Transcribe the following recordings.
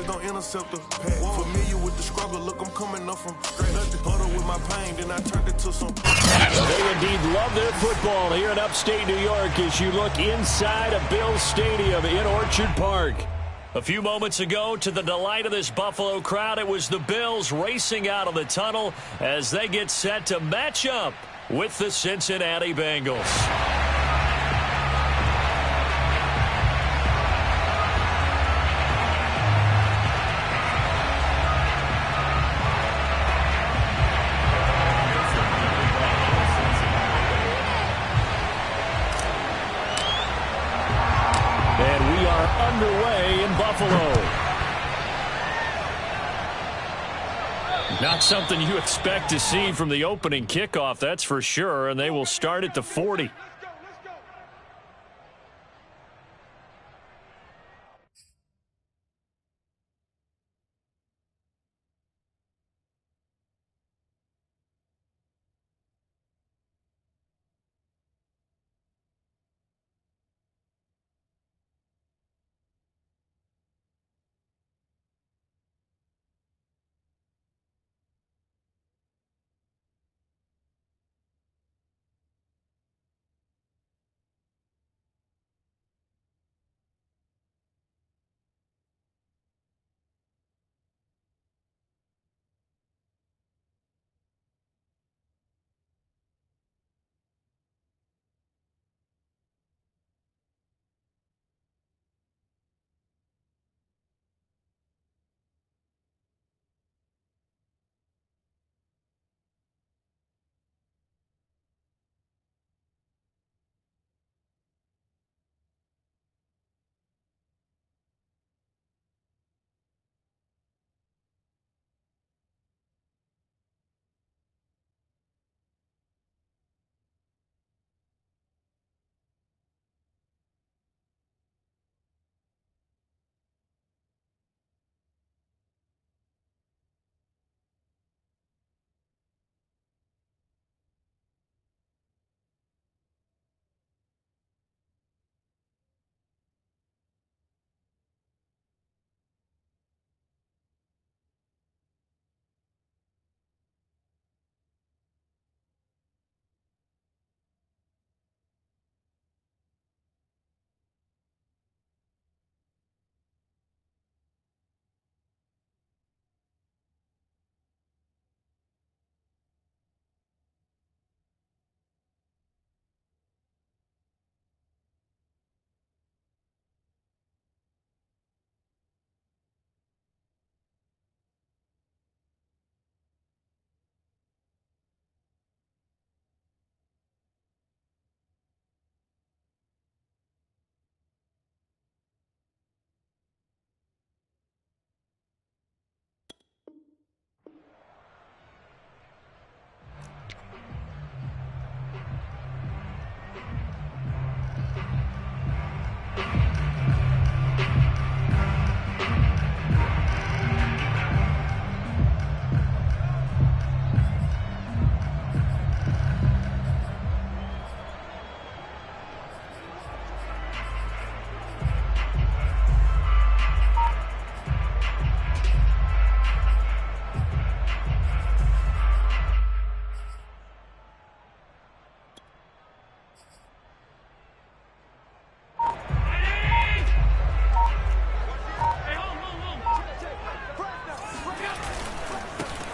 don't intercept the pass. Familiar with the struggle, look, I'm coming up from nothing. Huddle with my pain, then I turned it to some. They indeed love their football here in upstate New York as you look inside of Bills Stadium in Orchard Park. A few moments ago, to the delight of this Buffalo crowd, it was the Bills racing out of the tunnel as they get set to match up with the Cincinnati Bengals. Underway in Buffalo. Not something you expect to see from the opening kickoff, that's for sure, and they will start at the 40.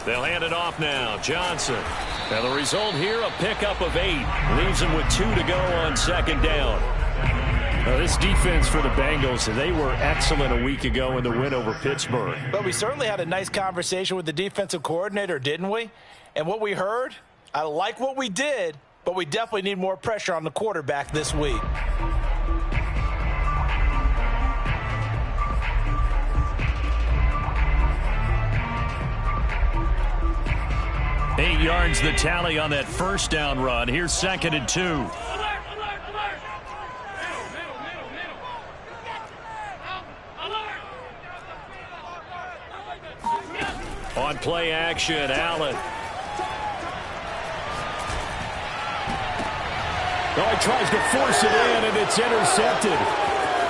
They'll hand it off now. Johnson. Now the result here, a pickup of 8. Leaves them with 2 to go on second down. Now this defense for the Bengals, they were excellent a week ago in the win over Pittsburgh. But we certainly had a nice conversation with the defensive coordinator, didn't we? And what we heard, I like what we did, but we definitely need more pressure on the quarterback this week. 8 yards the tally on that first down run. Here's 2nd and 2. On play action, Allen. Oh, he tries to force it in, and it's intercepted.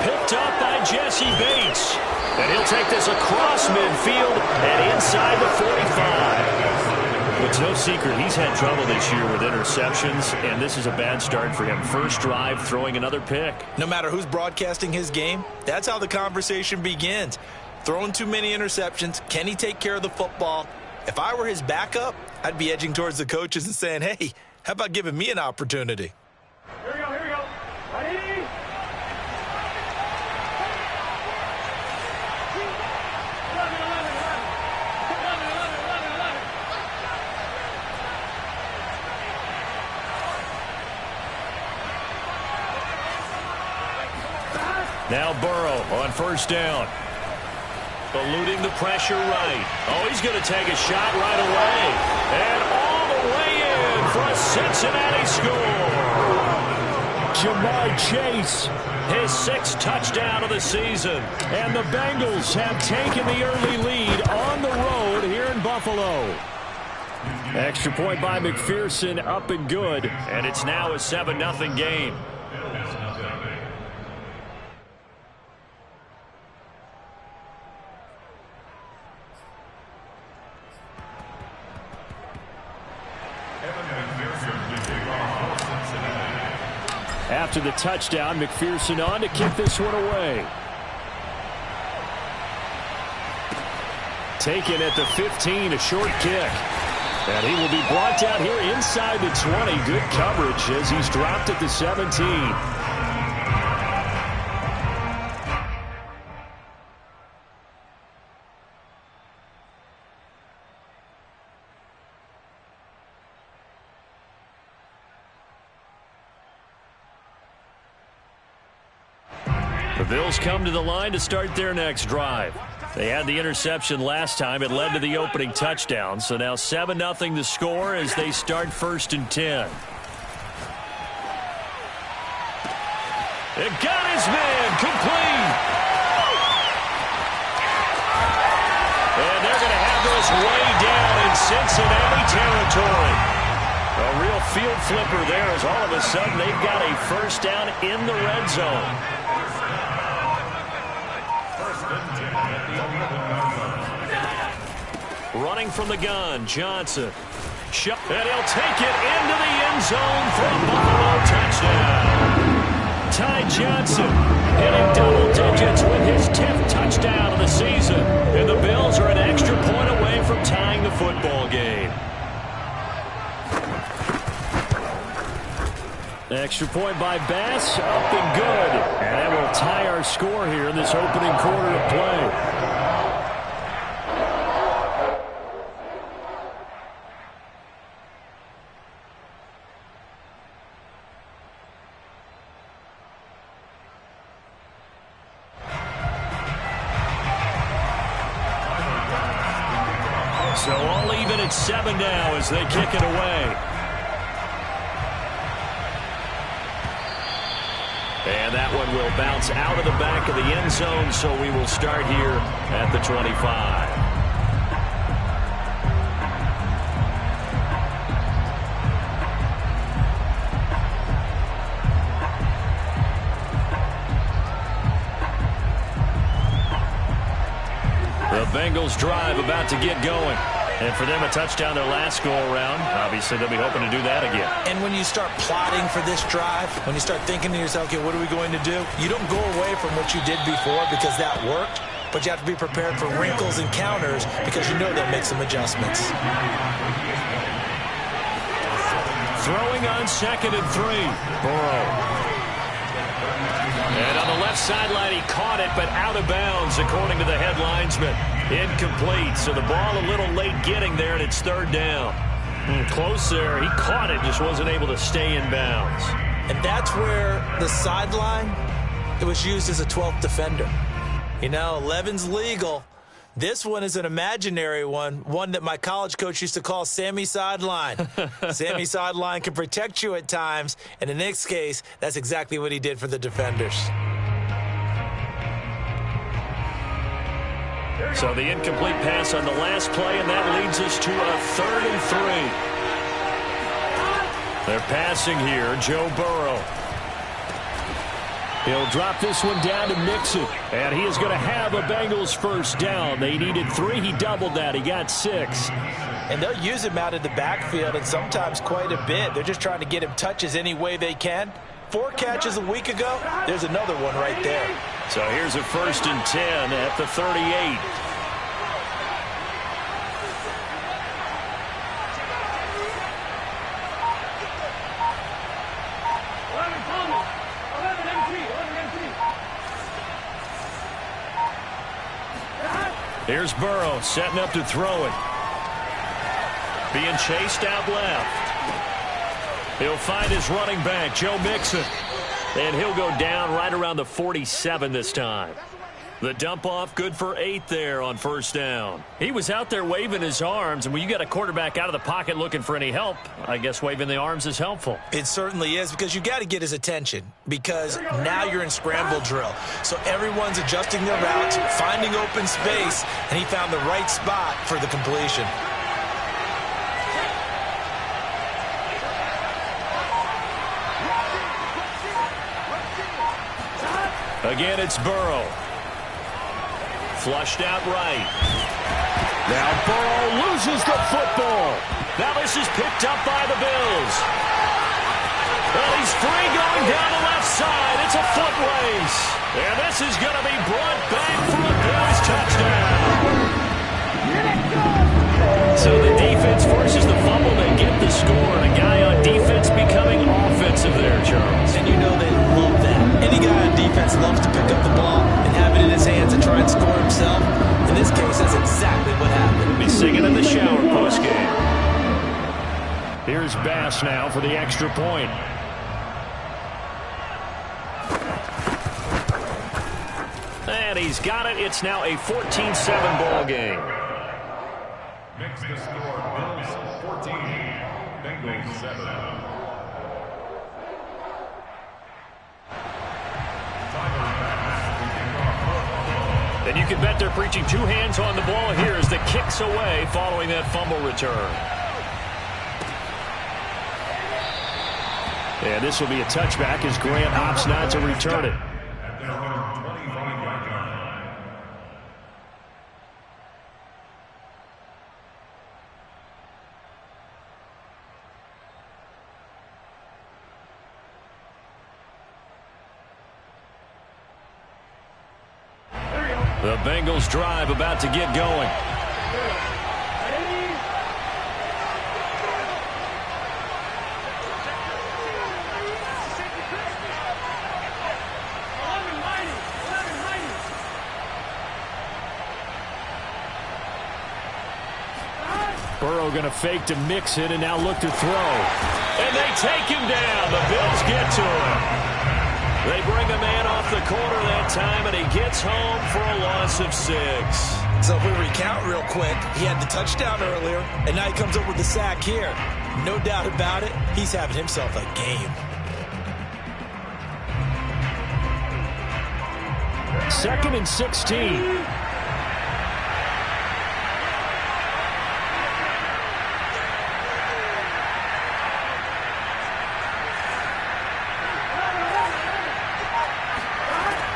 Picked up by Jesse Bates. And he'll take this across midfield and inside the 45. It's no secret he's had trouble this year with interceptions, and this is a bad start for him. First drive, throwing another pick. No matter who's broadcasting his game, that's how the conversation begins. Throwing too many interceptions. Can he take care of the football? If I were his backup, I'd be edging towards the coaches and saying, hey, how about giving me an opportunity? Here we go, here we go. Ready? Now Burrow on first down. Eluding the pressure right. Oh, he's going to take a shot right away. And all the way in for a Cincinnati score. Jamar Chase, his 6th touchdown of the season. And the Bengals have taken the early lead on the road here in Buffalo. Extra point by McPherson, up and good. And it's now a 7-0 game. After the touchdown, McPherson on to kick this one away. Taken at the 15, a short kick. And he will be brought down here inside the 20. Good coverage as he's dropped at the 17. The Bills come to the line to start their next drive. They had the interception last time. It led to the opening touchdown. So now 7-0 the score as they start 1st and 10. It got his man complete. And they're going to have this way down in Cincinnati territory. A real field flipper there as all of a sudden they've got a first down in the red zone. Running from the gun, Johnson. And he'll take it into the end zone for a Buffalo touchdown. Ty Johnson hitting double digits with his 10th touchdown of the season. And the Bills are an extra point away from tying the football game. Extra point by Bass, up and good. And that will tie our score here in this opening quarter of play. So all even at 7 now as they kick it away. And that one will bounce out of the back of the end zone, so we will start here at the 25. The Bengals drive about to get going. And for them, a touchdown their last go-around. Obviously, they'll be hoping to do that again. And when you start plotting for this drive, when you start thinking to yourself, okay, what are we going to do? You don't go away from what you did before because that worked, but you have to be prepared for wrinkles and counters because you know they'll make some adjustments. Throwing on 2nd and 3. Burrow. And on the left sideline, he caught it, but out of bounds, according to the head linesman. Incomplete, so the ball a little late getting there, and it's 3rd down. Close there. He caught it, just wasn't able to stay in bounds. And that's where the sideline, it was used as a 12th defender. You know, 11's legal. This one is an imaginary one that my college coach used to call Sammy Sideline. Sammy Sideline can protect you at times, and in this case, that's exactly what he did for the defenders. So the incomplete pass on the last play, and that leads us to a 3rd and 3. They're passing here, Joe Burrow. He'll drop this one down to Mixon. And he is going to have a Bengals first down. They needed 3. He doubled that. He got 6. And they'll use him out of the backfield, and sometimes quite a bit. They're just trying to get him touches any way they can. 4 catches a week ago. There's another one right there. So here's a 1st and 10 at the 38. Here's Burrow setting up to throw it. Being chased out left. He'll find his running back, Joe Mixon. And he'll go down right around the 47 this time. The dump off good for 8 there on 1st down. He was out there waving his arms, and when you got a quarterback out of the pocket looking for any help, I guess waving the arms is helpful. It certainly is, because you got to get his attention, because now you're in scramble drill. So everyone's adjusting their routes, finding open space, and he found the right spot for the completion. Again, it's Burrow. Flushed out right. Now Burrow loses the football. Now this is picked up by the Bills. Well, he's free going down the left side. It's a foot race. And this is going to be brought back for a Bills touchdown. So the defense forces the fumble to get the score. And a guy on defense becoming offensive there, Charles. And you know they love that. Any guy on defense loves to pick up the ball and have it in his hands and try and score himself. In this case, that's exactly what happened. Be singing in the shower postgame. Here's Bass now for the extra point. And he's got it. It's now a 14-7 ball game. Makes the score Bills 14, Bengals 7. And you can bet they're preaching 2 hands on the ball here as the kick's away following that fumble return. And this will be a touchback as Grant opts not to return it. The Bengals drive about to get going. Burrow going to fake to Mixon and now look to throw. And they take him down. The Bills get to him. They bring a man off the corner that time, and he gets home for a loss of 6. So if we recount real quick, he had the touchdown earlier, and now he comes up with the sack here. No doubt about it, he's having himself a game. 2nd and 16.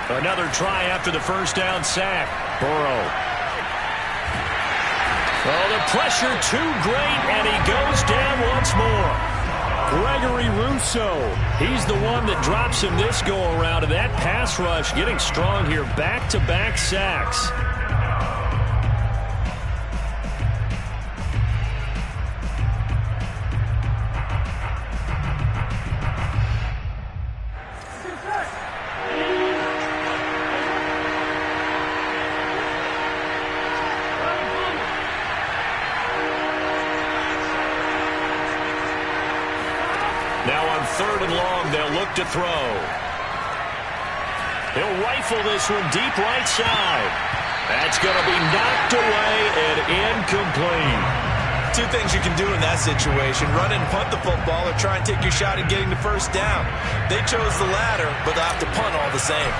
Another try after the 1st down sack. Burrow. Oh, the pressure too great, and he goes down once more. Gregory Rousseau. He's the one that drops him this go-around, and that pass rush getting strong here. Back-to-back sacks. Now on 3rd and long, they'll look to throw. He'll rifle this one deep right side. That's going to be knocked away and incomplete. 2 things you can do in that situation: run and punt the football, or try and take your shot at getting the 1st down. They chose the latter, but they'll have to punt all the same.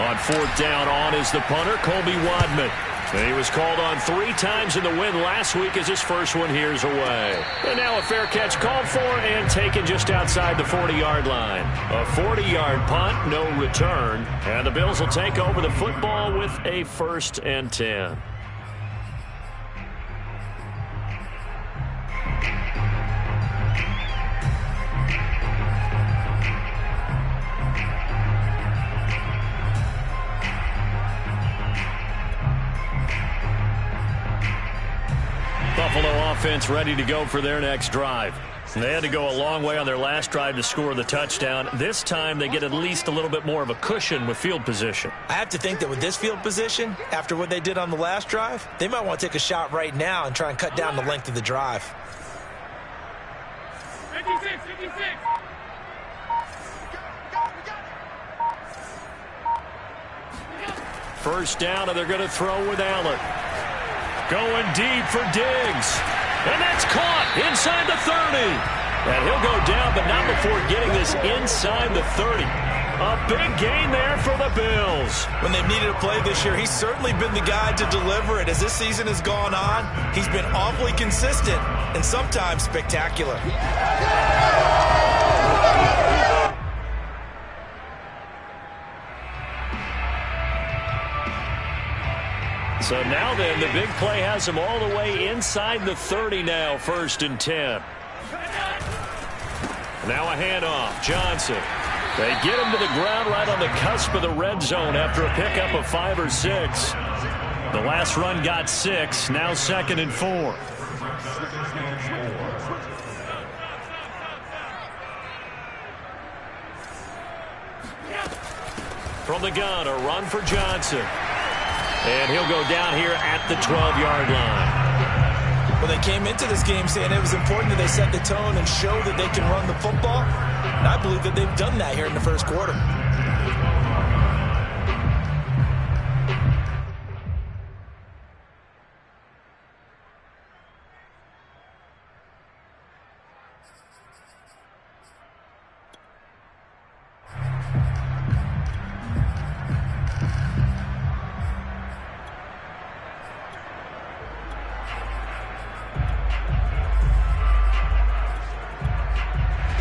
On 4th down, on is the punter, Colby Wadman. And he was called on 3 times in the win last week as his first one here's away. And now a fair catch called for and taken just outside the 40-yard line. A 40-yard punt, no return. And the Bills will take over the football with a 1st and 10. Buffalo offense ready to go for their next drive. They had to go a long way on their last drive to score the touchdown. This time they get at least a little bit more of a cushion with field position. I have to think that with this field position, after what they did on the last drive, they might want to take a shot right now and try and cut down the length of the drive. 56. First down, and they're going to throw with Allen. Going deep for Diggs. And that's caught inside the 30. And he'll go down, but not before getting this inside the 30. A big gain there for the Bills. When they've needed a play this year, he's certainly been the guy to deliver it. As this season has gone on, he's been awfully consistent and sometimes spectacular. So now then, the big play has him all the way inside the 30 now, 1st and 10. Now a handoff, Johnson. They get him to the ground right on the cusp of the red zone after a pickup of 5 or 6. The last run got 6, now 2nd and 4. From the gun, a run for Johnson. And he'll go down here at the 12-yard line. Well, they came into this game saying it was important that they set the tone and show that they can run the football. And I believe that they've done that here in the first quarter.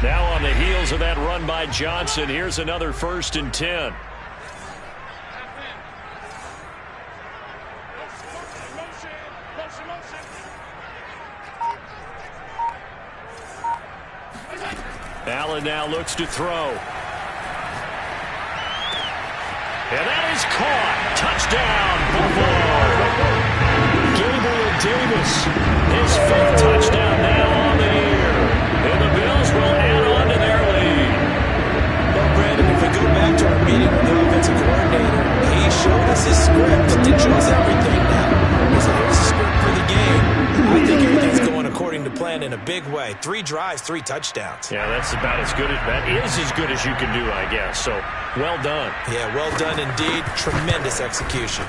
Now on the heels of that run by Johnson, here's another 1st and 10. Allen now looks to throw. And that is caught. Touchdown, Buffalo. Gabriel Davis, his 5th touchdown now on the year. And the Bills will add on to their lead. Well, Brandon, if we go back to our meeting with the offensive coordinator, he showed us his script. Didn't show us everything now. He said, here's the script for the game. I think everything's going according to plan in a big way. 3 drives, 3 touchdowns. Yeah, that's about as good as that is as good as you can do, I guess. So, well done. Yeah, well done indeed. Tremendous execution.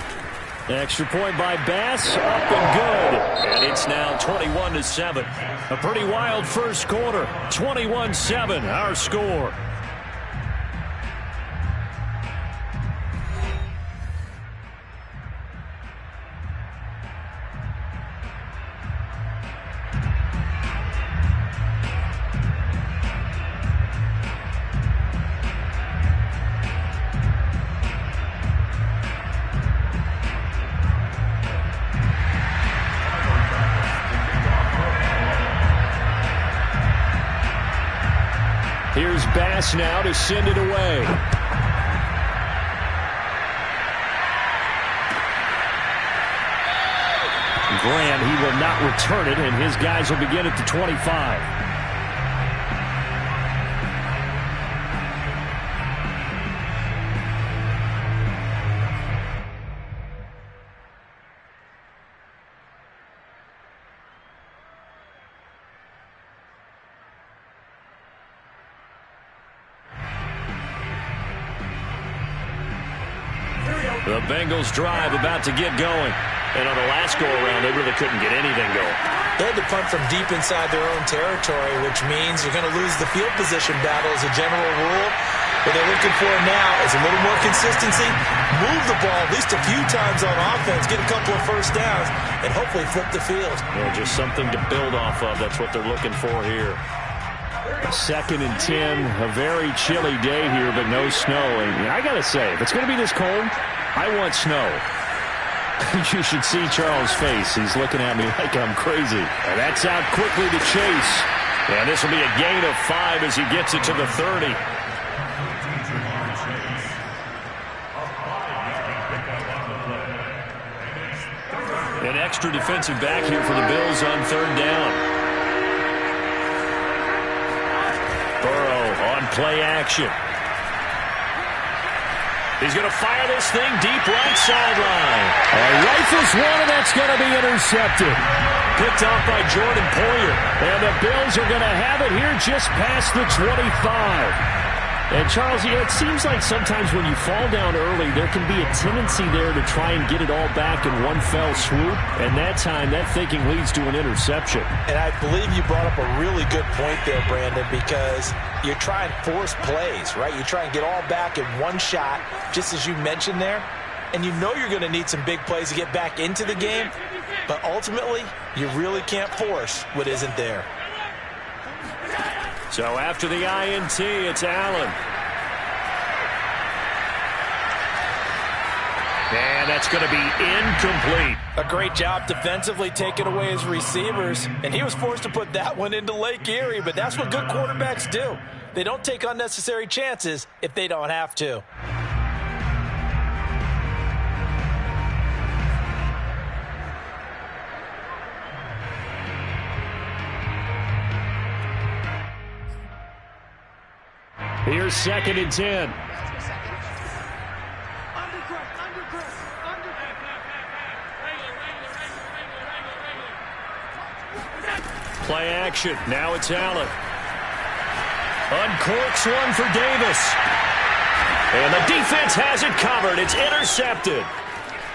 Extra point by Bass, up and good. And it's now 21-7. A pretty wild first quarter. 21-7, our score. Here's Bass now to send it away. Graham, he will not return it, and his guys will begin at the 25. The Bengals drive about to get going. And on the last go-around, they really couldn't get anything going. They had to punt from deep inside their own territory, which means you're going to lose the field position battle as a general rule. What they're looking for now is a little more consistency, move the ball at least a few times on offense, get a couple of first downs, and hopefully flip the field. Yeah, just something to build off of. That's what they're looking for here. 2nd and 10, a very chilly day here, but no snow. And I got to say, if it's going to be this cold, I want snow. You should see Charles' face. He's looking at me like I'm crazy. And that's out quickly to Chase. And this will be a gain of 5 as he gets it to the 30. An extra defensive back here for the Bills on 3rd down. Burrow on play action. He's going to fire this thing deep right sideline. Rifles one, and that's going to be intercepted. Picked off by Jordan Poyer. And the Bills are going to have it here just past the 25. And, Charles, it seems like sometimes when you fall down early, there can be a tendency there to try and get it all back in one fell swoop. And that time, that thinking leads to an interception. And I believe you brought up a really good point there, Brandon, because you're trying to force plays, right? You try and get all back in one shot, just as you mentioned there. And you know you're going to need some big plays to get back into the game. But ultimately, you really can't force what isn't there. So after the INT, it's Allen. And that's going to be incomplete. A great job defensively taking away his receivers. And he was forced to put that one into Lake Erie. But that's what good quarterbacks do. They don't take unnecessary chances if they don't have to. Here's 2nd and 10. Play action. Now it's Allen. Uncorks one for Davis. And the defense has it covered. It's intercepted.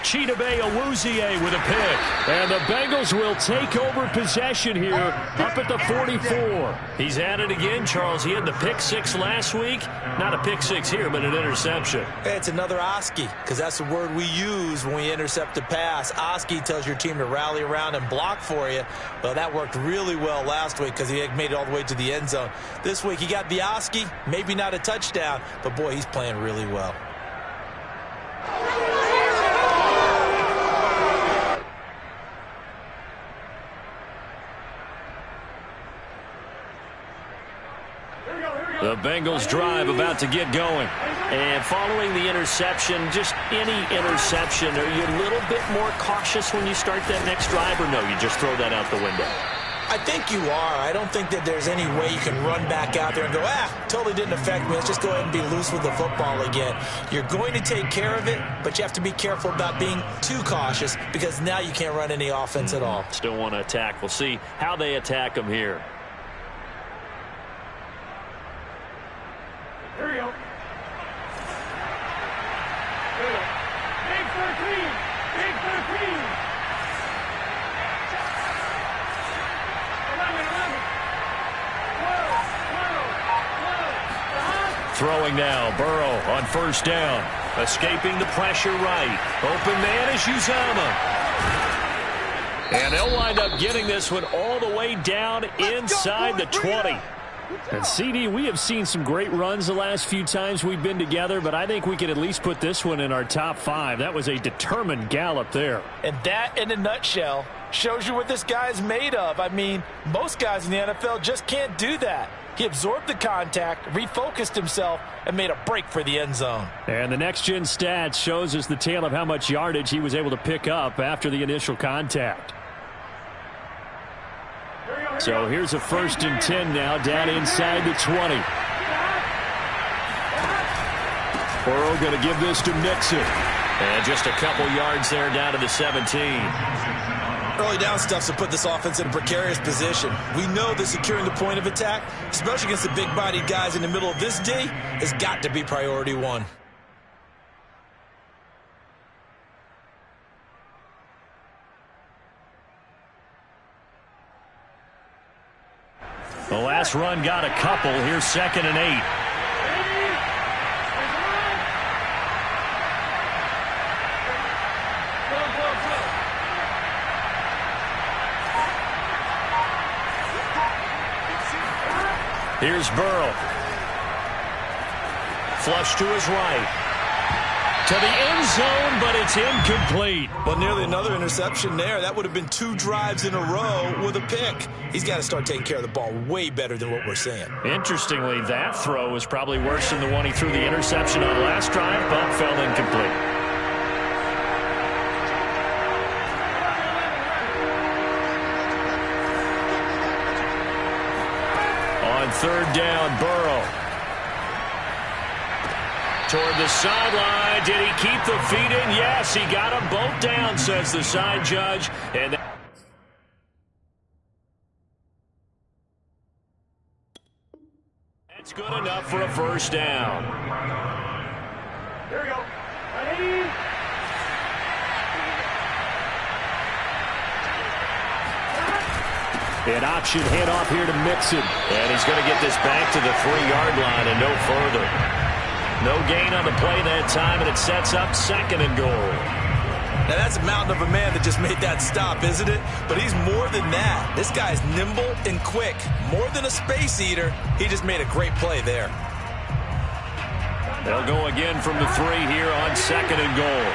Chidobe Awuzie with a pick. And the Bengals will take over possession here up at the 44. He's at it again, Charles. He had the pick 6 last week. Not a pick 6 here, but an interception. It's another Oski, because that's the word we use when we intercept a pass. Oski tells your team to rally around and block for you. Well, that worked really well last week because he made it all the way to the end zone. This week he got the Oski, maybe not a touchdown, but boy, he's playing really well. The Bengals drive about to get going. And following the interception, just any interception, are you a little bit more cautious when you start that next drive, or no, you just throw that out the window? I think you are. I don't think that there's any way you can run back out there and go, totally didn't affect me. Let's just go ahead and be loose with the football again. You're going to take care of it, but you have to be careful about being too cautious because now you can't run any offense at all. Still want to attack. We'll see how they attack them here. Here we go. Big 13. Big 13. 11. 12. Throwing now. Burrow on 1st down. Escaping the pressure right. Open man is Uzomah. And they'll wind up getting this one all the way down inside the 20. And, CD, we have seen some great runs the last few times we've been together, but I think we can at least put this one in our top 5. That was a determined gallop there. And that, in a nutshell, shows you what this guy's made of. I mean, most guys in the NFL just can't do that. He absorbed the contact, refocused himself, and made a break for the end zone. And the next-gen stats shows us the tale of how much yardage he was able to pick up after the initial contact. So here's a 1st and 10 now down inside the 20. Burrow going to give this to Mixon. And just a couple yards there down to the 17. Early down stuff to put this offense in a precarious position. We know that securing the point of attack, especially against the big-bodied guys in the middle of this D, has got to be priority 1. The last run got a couple. Here's 2nd and 8. Here's Burrow. Flush to his right. To the end zone, but it's incomplete. Well, nearly another interception there. That would have been 2 drives in a row with a pick. He's got to start taking care of the ball way better than what we're seeing. Interestingly, that throw was probably worse than the one he threw the interception on last drive, but fell incomplete. On 3rd down, Burrow. Toward the sideline. Did he keep the feet in? Yes, he got them both down, says the side judge. And that's good enough for a 1st down. Here we go. Ready? An option handoff here to Mixon. And he's going to get this back to the 3-yard line and no further. No gain on the play that time, and it sets up 2nd and goal. Now, that's a mountain of a man that just made that stop, isn't it? But he's more than that. This guy's nimble and quick. More than a space eater. He just made a great play there. They'll go again from the 3 here on 2nd and goal.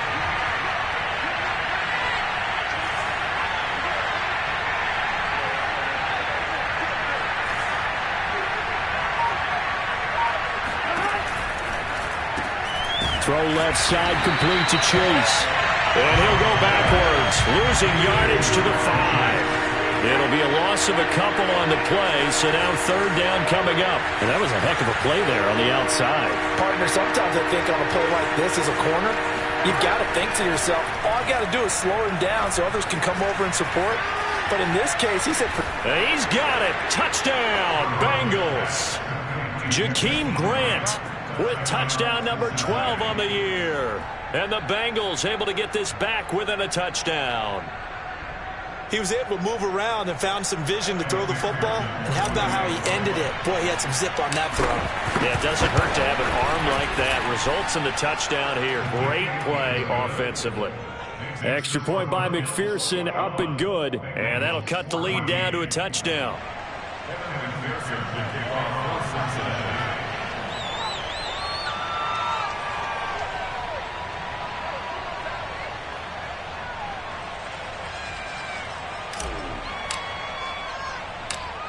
Throw left side, complete to Chase. And he'll go backwards, losing yardage to the 5. It'll be a loss of a couple on the play, so now 3rd down coming up. And that was a heck of a play there on the outside. Partner, sometimes I think on a play like this as a corner, you've got to think to yourself, all I got to do is slow him down so others can come over and support. But in this case, he said... He's got it. Touchdown, Bengals. Jakeem Grant with touchdown number 12 on the year. And the Bengals able to get this back within a touchdown. He was able to move around and found some vision to throw the football. And how about how he ended it? Boy, he had some zip on that throw. Yeah, it doesn't hurt to have an arm like that. Results in the touchdown here. Great play offensively. Extra point by McPherson, up and good. And that'll cut the lead down to a touchdown.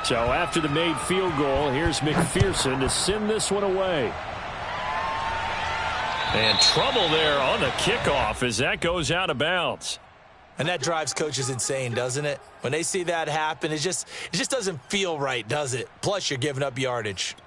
So after the made field goal, here's McPherson to send this one away. And trouble there on the kickoff as that goes out of bounds. And that drives coaches insane, doesn't it? When they see that happen, it just doesn't feel right, does it? Plus, you're giving up yardage.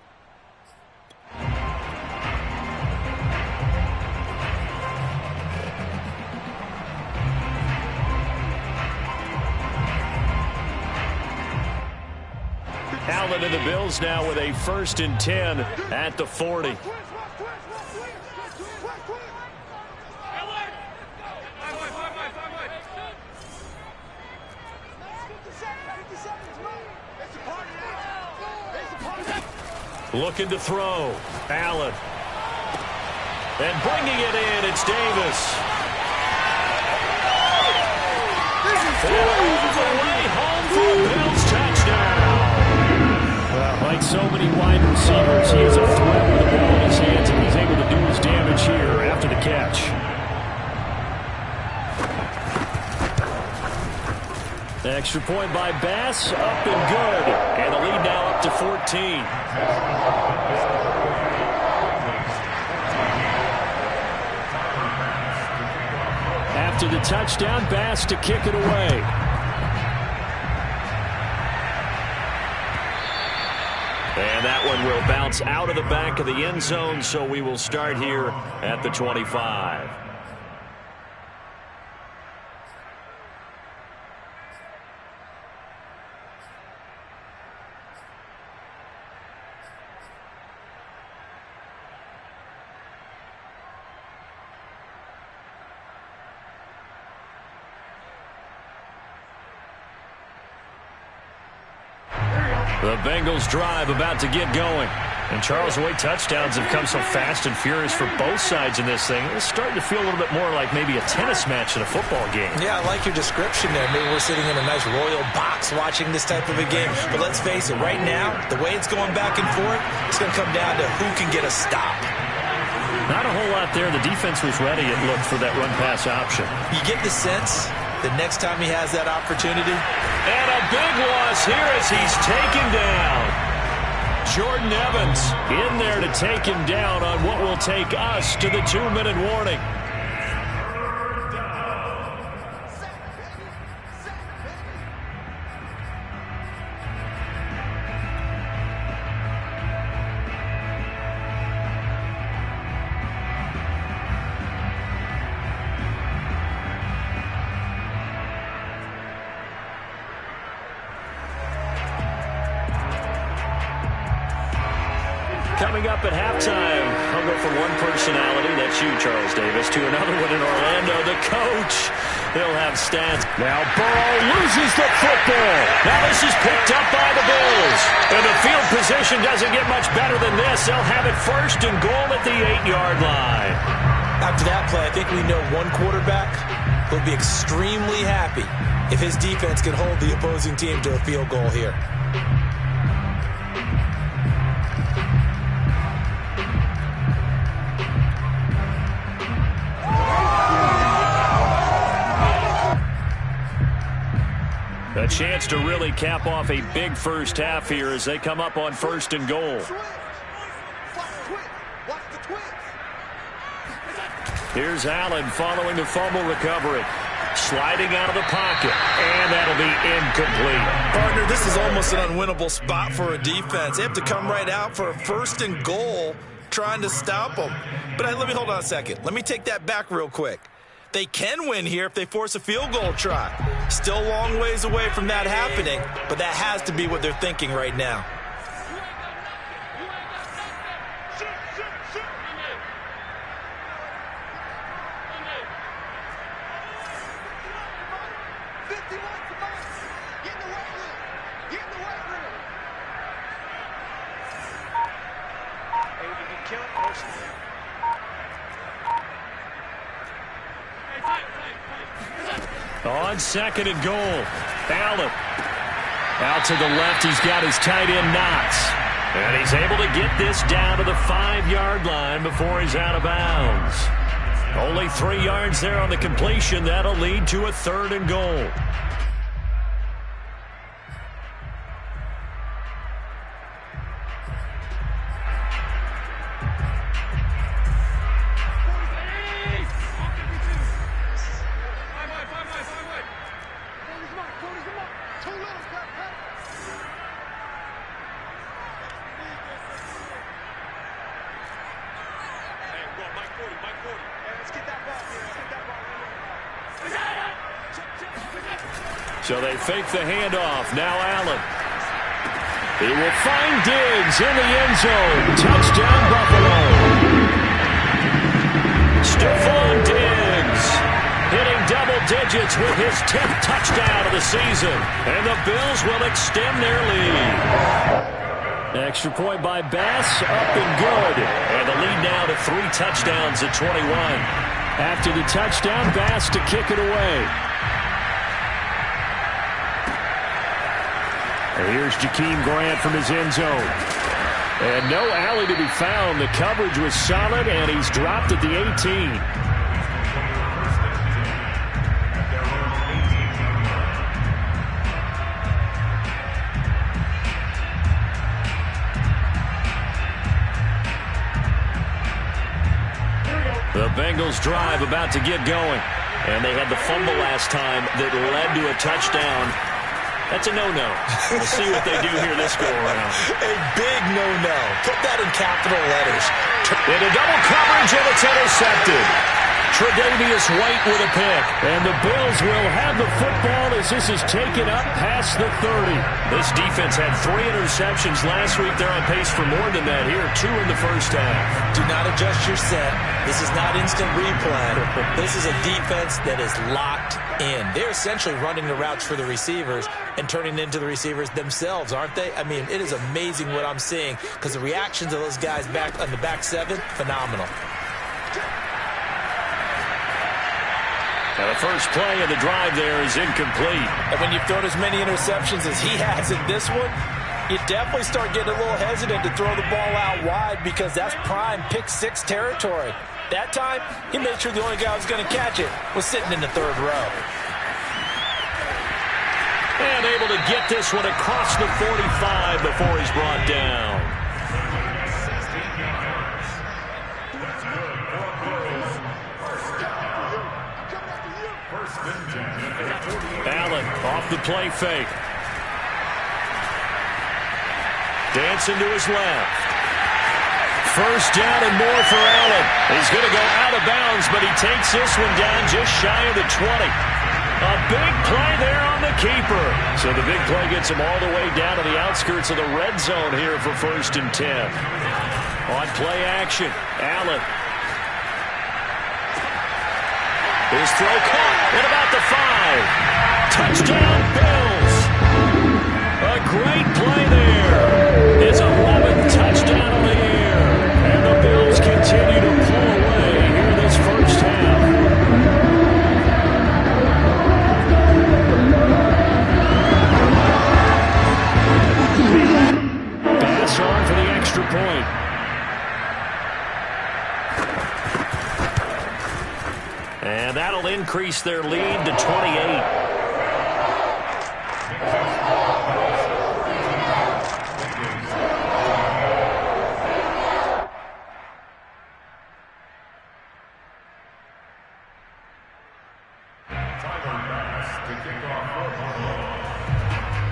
Allen and the Bills now with a 1st and 10 at the 40. Looking to throw. Allen. And bringing it in, it's Davis. All the way home for a Bills touchdown. Well, like so many wide receivers, he is a threat with the ball in his hands, and he's able to do his damage here after the catch. Extra point by Bass, up and good. And the lead now up to 14. After the touchdown, Bass to kick it away. And that one will bounce out of the back of the end zone, so we will start here at the 25. The Bengals drive about to get going. And Charles, the way touchdowns have come so fast and furious for both sides in this thing, it's starting to feel a little bit more like maybe a tennis match in a football game. Yeah, I like your description there. Maybe we're sitting in a nice royal box watching this type of a game. But let's face it, right now, the way it's going back and forth, it's going to come down to who can get a stop. Not a whole lot there. The defense was ready, it looked, for that run-pass option. You get the sense that next time he has that opportunity. And a big loss here as he's taken down. Jordan Evans in there to take him down on what will take us to the 2-minute warning. Coming up at halftime, I'll go from one personality, that's you, Charles Davis, to another one in Orlando, the coach. He'll have stats. Now Burrow loses the football. Now this is picked up by the Bills. And the field position doesn't get much better than this. They'll have it 1st and goal at the 8-yard line. After that play, I think we know one quarterback will be extremely happy if his defense can hold the opposing team to a field goal here. A chance to really cap off a big first half here as they come up on 1st and goal. Here's Allen following the fumble recovery. Sliding out of the pocket, and that'll be incomplete. Partner, this is almost an unwinnable spot for a defense. They have to come right out for a 1st and goal trying to stop them. But let me hold on a second. Let me take that back real quick. They can win here if they force a field goal try. Still a long ways away from that happening, but that has to be what they're thinking right now. On 2nd and goal, Allen. Out to the left, he's got his tight end Knox. And he's able to get this down to the 5-yard line before he's out of bounds. Only 3 yards there on the completion. That'll lead to a 3rd and goal. So they fake the handoff. Now Allen. He will find Diggs in the end zone. Touchdown, Buffalo. Stephon Diggs hitting double digits with his 10th touchdown of the season. And the Bills will extend their lead. Extra point by Bass, up and good. And the lead now to 3 touchdowns at 21. After the touchdown, Bass to kick it away. And here's Jakeem Grant from his end zone. And no alley to be found. The coverage was solid, and he's dropped at the 18. The Bengals drive about to get going. And they had the fumble last time that led to a touchdown. That's a no-no. We'll see what they do here this go-around. A big no-no. Put that in capital letters. Into double coverage, and it's intercepted. Tre'Davious White with a pick. And the Bills will have the football as this is taken up past the 30. This defense had 3 interceptions last week. They're on pace for more than that here. 2 in the first half. Do not adjust your set. This is not instant replay. This is a defense that is locked in. They're essentially running the routes for the receivers and turning into the receivers themselves, aren't they? I mean, it is amazing what I'm seeing because the reactions of those guys back on the back 7, phenomenal. Now the first play of the drive there is incomplete. And when you've thrown as many interceptions as he has in this one, you definitely start getting a little hesitant to throw the ball out wide because that's prime pick 6 territory. That time, he made sure the only guy who was going to catch it was sitting in the 3rd row. And able to get this one across the 45 before he's brought down. Allen off the play fake. Dancing to his left. First down and more for Allen. He's going to go out of bounds, but he takes this one down just shy of the 20. A big play there on the keeper. So the big play gets him all the way down to the outskirts of the red zone here for 1st and 10. On play action, Allen. His throw caught at about the 5. Touchdown, Bills. A great play there. His 11th touchdown of the year. And the Bills continue to pull away here in this first half. Pass on for the extra point. And that'll increase their lead to 28.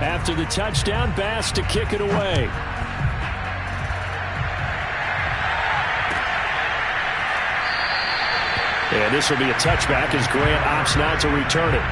After the touchdown, Bass to kick it away. And this will be a touchback as Grant opts not to return it.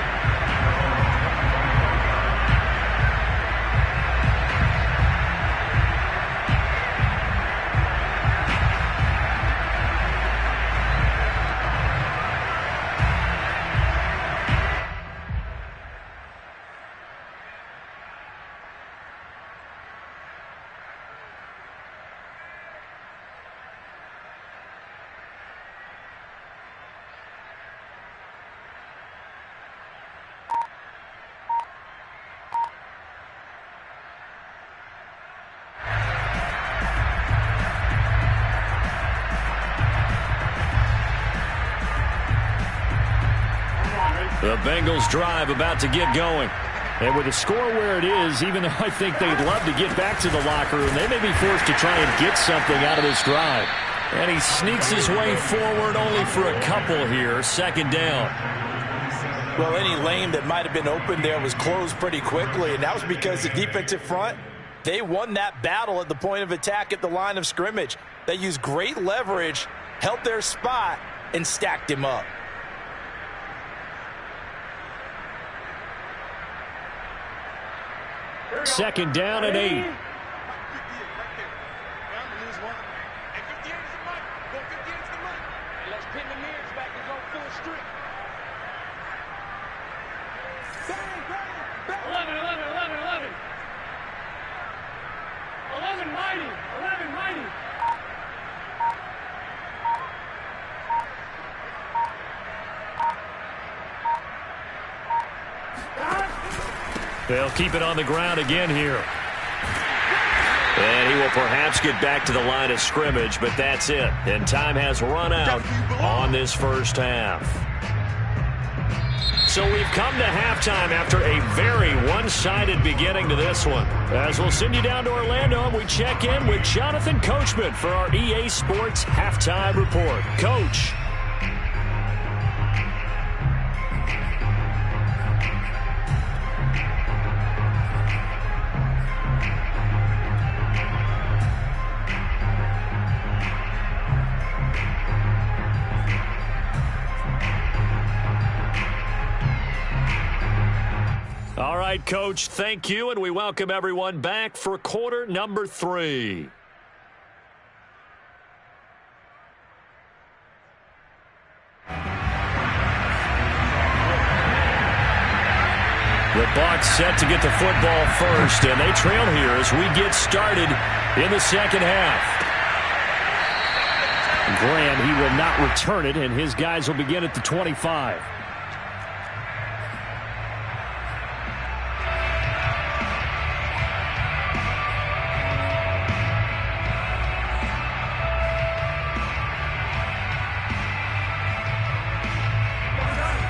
The Bengals drive about to get going. And with the score where it is, even though I think they'd love to get back to the locker room, they may be forced to try and get something out of this drive. And he sneaks his way forward only for a couple here. 2nd down. Well, any lane that might have been open there was closed pretty quickly, and that was because the defensive front, they won that battle at the point of attack at the line of scrimmage. They used great leverage, held their spot, and stacked him up. Second down and 8. They'll keep it on the ground again here. And he will perhaps get back to the line of scrimmage, but that's it. And time has run out on this first half. So we've come to halftime after a very one-sided beginning to this one. As we'll send you down to Orlando, and we check in with Jonathan Coachman for our EA Sports Halftime Report. Coach. All right, Coach, thank you, and we welcome everyone back for quarter number 3. The Bucs set to get the football first, and they trail here as we get started in the second half. Graham, he will not return it, and his guys will begin at the 25.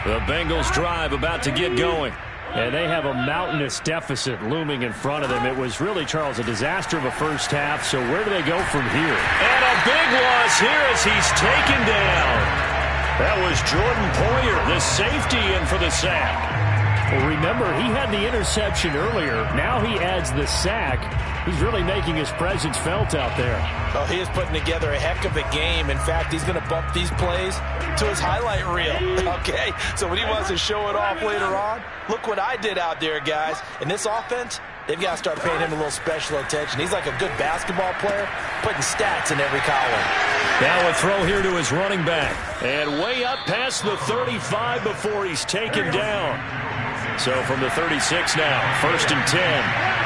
The Bengals drive about to get going. And they have a mountainous deficit looming in front of them. It was really, Charles, a disaster of a first half. So where do they go from here? And a big loss here as he's taken down. That was Jordan Poyer, the safety, in for the sack. Well, remember, he had the interception earlier. Now he adds the sack. He's really making his presence felt out there. Oh, he is putting together a heck of a game. In fact, he's going to bump these plays to his highlight reel. Okay, so when he wants to show it off later on, look what I did out there, guys. In this offense, they've got to start paying him a little special attention. He's like a good basketball player, putting stats in every column. Now a throw here to his running back. And way up past the 35 before he's taken down. So from the 36 now, 1st and 10.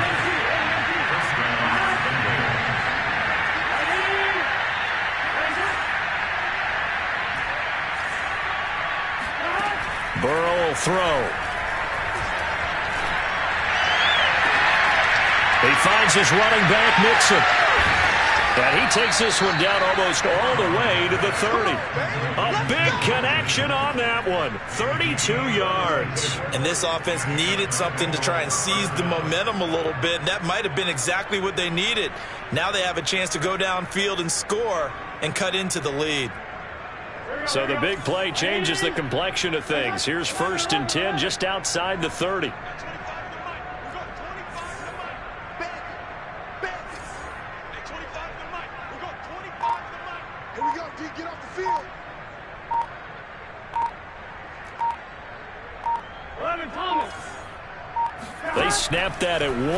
Burrow will throw. He finds his running back, Mixon. And he takes this one down almost all the way to the 30. A big connection on that one. 32 yards. And this offense needed something to try and seize the momentum a little bit. And that might have been exactly what they needed. Now they have a chance to go downfield and score and cut into the lead. So the big play changes the complexion of things. Here's 1st and 10 just outside the 30. They snapped that at 1.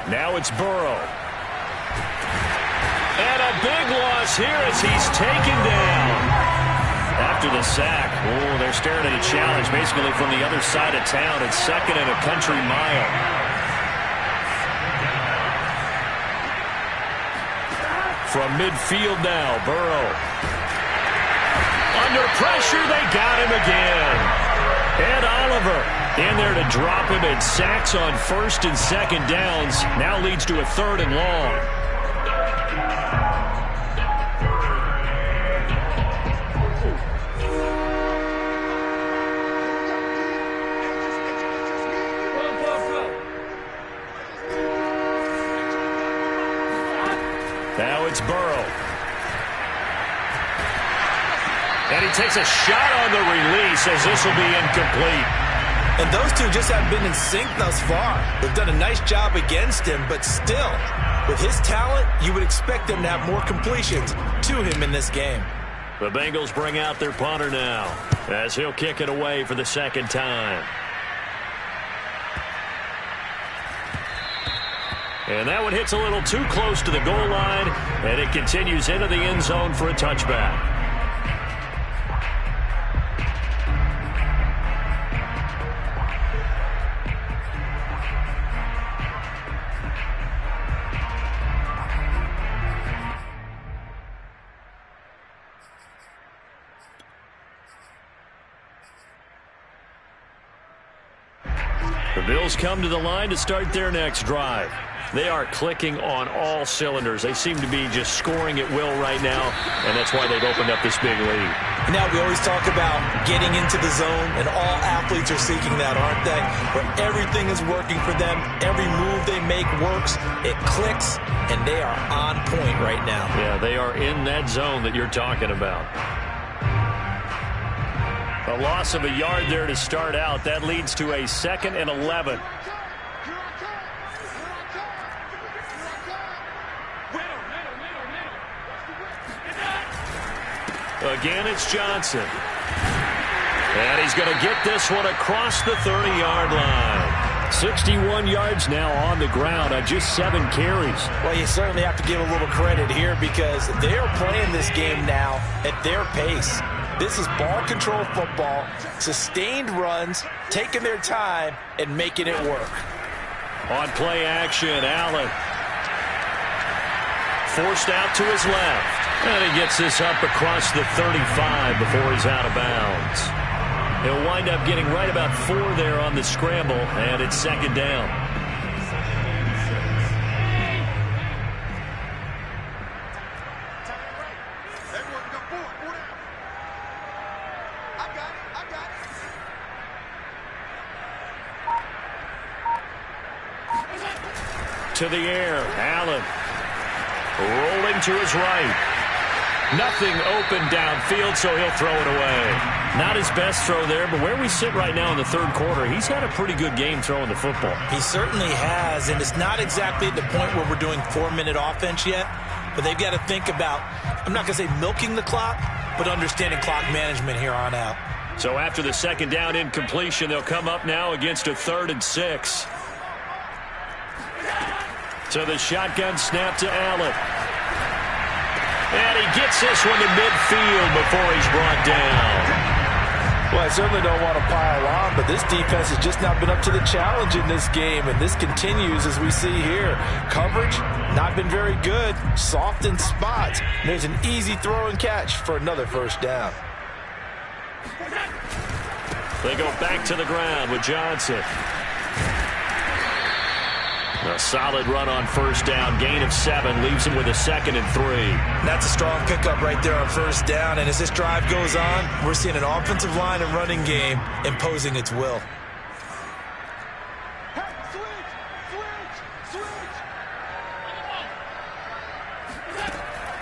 Now it's Burrow. And a big loss here as he's taken down. After the sack, they're staring at a challenge basically from the other side of town. It's 2nd and a country mile. From midfield now, Burrow. Under pressure, they got him again. And Oliver in there to drop him, and sacks on 1st and 2nd downs. Now leads to a 3rd and long. Now it's Burrow. And he takes a shot on the release as this will be incomplete. And those two just haven't been in sync thus far. They've done a nice job against him, but still, with his talent, you would expect them to have more completions to him in this game. The Bengals bring out their punter now as he'll kick it away for the 2nd time. And that one hits a little too close to the goal line, and it continues into the end zone for a touchback. The Bills come to the line to start their next drive. They are clicking on all cylinders. They seem to be just scoring at will right now, and that's why they've opened up this big lead. Now, we always talk about getting into the zone, and all athletes are seeking that, aren't they? Where everything is working for them, every move they make works, it clicks, and they are on point right now. Yeah, they are in that zone that you're talking about. A loss of a yard there to start out. That leads to a 2nd and 11. Again, it's Johnson. And he's going to get this one across the 30-yard line. 61 yards now on the ground on just 7 carries. Well, you certainly have to give a little credit here because they are playing this game now at their pace. This is ball control football, sustained runs, taking their time and making it work. On play action, Allen. Forced out to his left. And he gets this up across the 35 before he's out of bounds. He'll wind up getting right about 4 there on the scramble, and it's 2nd down. To the air, Allen. Rolling to his right. Nothing open downfield, so he'll throw it away. Not his best throw there, but where we sit right now in the 3rd quarter, he's had a pretty good game throwing the football. He certainly has, and it's not exactly at the point where we're doing 4-minute offense yet, but they've got to think about, I'm not going to say milking the clock, but understanding clock management here on out. So after the 2nd down incompletion, they'll come up now against a 3rd and 6. So the shotgun snap to Allen. And he gets this one to midfield before he's brought down. Well, I certainly don't want to pile on, but this defense has just not been up to the challenge in this game, and this continues as we see here. Coverage, not been very good, soft in spots. There's an easy throw and catch for another 1st down. They go back to the ground with Johnson. A solid run on 1st down. Gain of 7 leaves him with a 2nd and 3. That's a strong pickup right there on 1st down. And as this drive goes on, we're seeing an offensive line and running game imposing its will.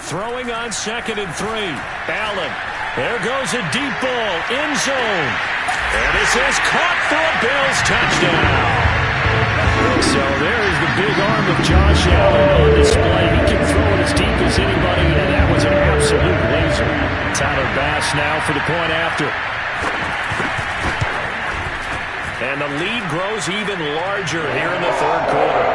Throwing on 2nd and 3. Allen. There goes a deep ball. End zone. And this is caught for a Bills touchdown. So there is the big arm of Josh Allen on display. He can throw it as deep as anybody, and that was an absolute laser. Tyler Bass now for the point after. And the lead grows even larger here in the 3rd quarter.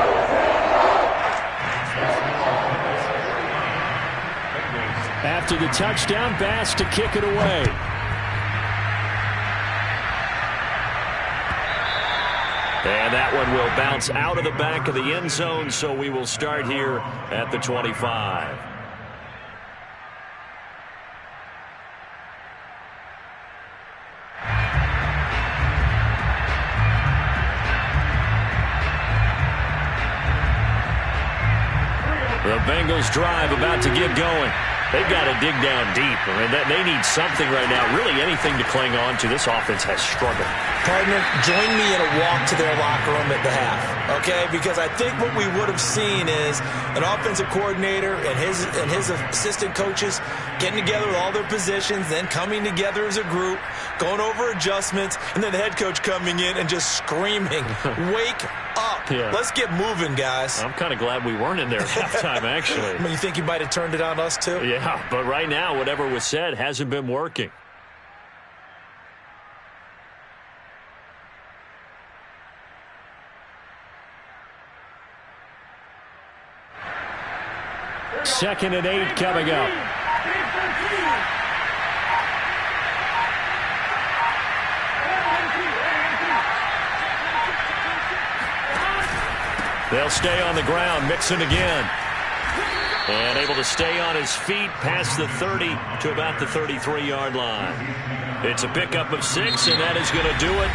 After the touchdown, Bass to kick it away. And that one will bounce out of the back of the end zone, so we will start here at the 25. The Bengals drive about to get going. They've got to dig down deep. I mean, they need something right now, really anything to cling on to. This offense has struggled. Partner, join me in a walk to their locker room at the half, okay? Because I think what we would have seen is an offensive coordinator and his assistant coaches getting together with all their positions, then coming together as a group, going over adjustments, and then the head coach coming in and just screaming, wake up. Yeah. Let's get moving, guys. I'm kind of glad we weren't in there at halftime, actually. I mean, you think you might have turned it on us, too? Yeah, but right now, whatever was said hasn't been working. Second and 8 coming up. They'll stay on the ground. Mixon again. And able to stay on his feet past the 30 to about the 33-yard line. It's a pickup of 6, and that is going to do it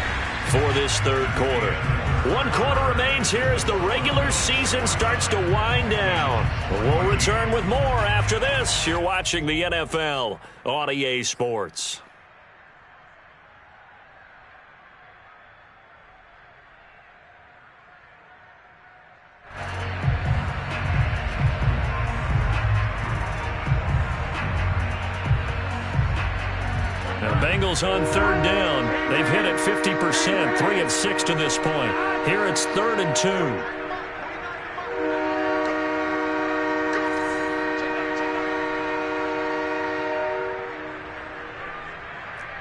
for this 3rd quarter. 1 quarter remains here as the regular season starts to wind down. We'll return with more after this. You're watching the NFL on EA Sports. Now, Bengals on 3rd down. They've hit it 50%, 3 of 6 to this point. Here it's 3rd and 2.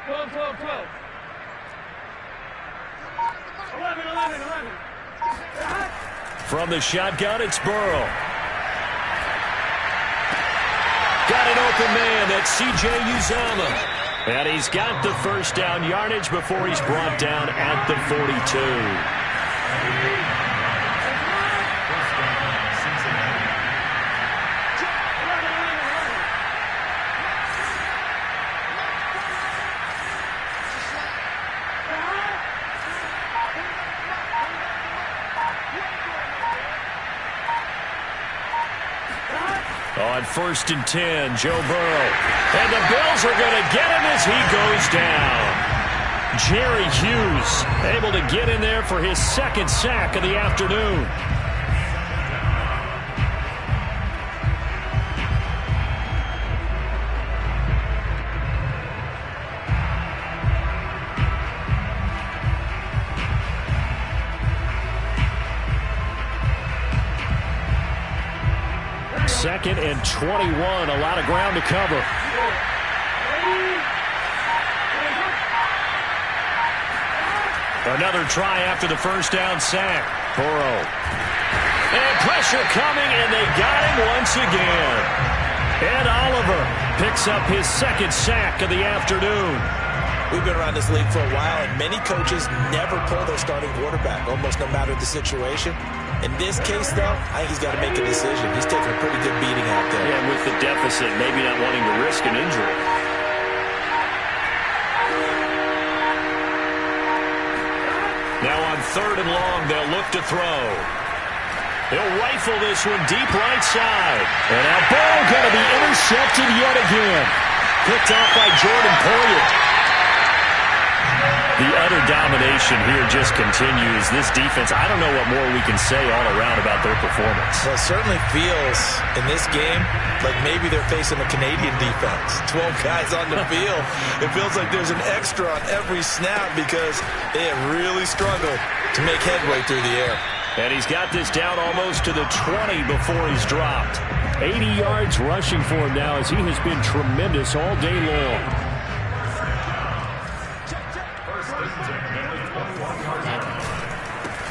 12, 12, 12. 11, 11, 11. From the shotgun, it's Burrow. Got an open man. That's C.J. Uzomah. And he's got the first down yardage before he's brought down at the 42. On 1st and 10, Joe Burrow. And the Bills are going to get him as he goes down. Jerry Hughes able to get in there for his second sack of the afternoon. Second and 21, a lot of ground to cover. Another try after the first down sack. Burrow. And pressure coming, and they got him once again. Ed Oliver picks up his second sack of the afternoon. We've been around this league for a while, and many coaches never pull their starting quarterback, almost no matter the situation. In this case, though, I think he's got to make a decision. He's taking a pretty good beating out there. Yeah, with the deficit, maybe not wanting to risk an injury. Now on 3rd and long, they'll look to throw. He'll rifle this one deep right side. And now Burrow going to be intercepted yet again. Picked off by Jordan Poyer. The utter domination here just continues. This defense, I don't know what more we can say all around about their performance. Well, it certainly feels in this game like maybe they're facing a Canadian defense. 12 guys on the field. It feels like there's an extra on every snap because they have really struggled to make headway through the air. And he's got this down almost to the 20 before he's dropped. 80 yards rushing for him now as he has been tremendous all day long.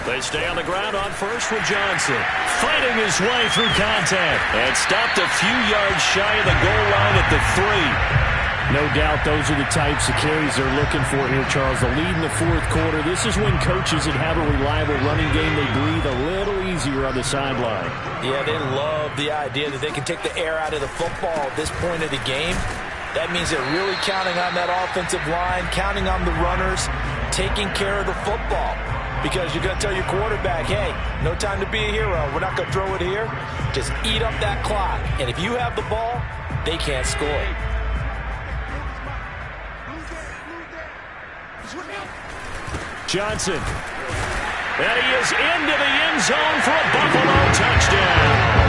They stay on the ground on first with Johnson. Fighting his way through contact. And stopped a few yards shy of the goal line at the 3. No doubt those are the types of carries they're looking for here, Charles. The lead in the 4th quarter. This is when coaches that have a reliable running game, they breathe a little easier on the sideline. Yeah, they love the idea that they can take the air out of the football at this point of the game. That means they're really counting on that offensive line, counting on the runners, taking care of the football. Because you're going to tell your quarterback, hey, no time to be a hero. We're not going to throw it here. Just eat up that clock. And if you have the ball, they can't score. Johnson. And he is into the end zone for a Buffalo touchdown.